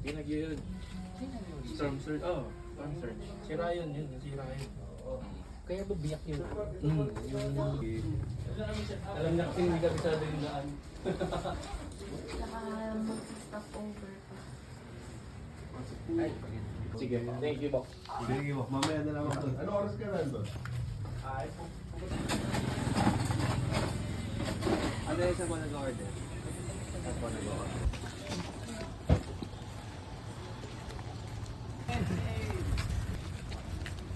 Pinag yun. Storm surge. Oh, storm surge. Sira yun. Nasira yun. Kaya ba biyak yun? Alam na kasi hindi kabisado yung daan. Saka mag-stop over pa. Sige, thank you, Bok. Sige mo, mamaya na lang ako. Ano oras ka nandun? Ano yung isa ko nag-order? Ako nag-order.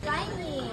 Tiny.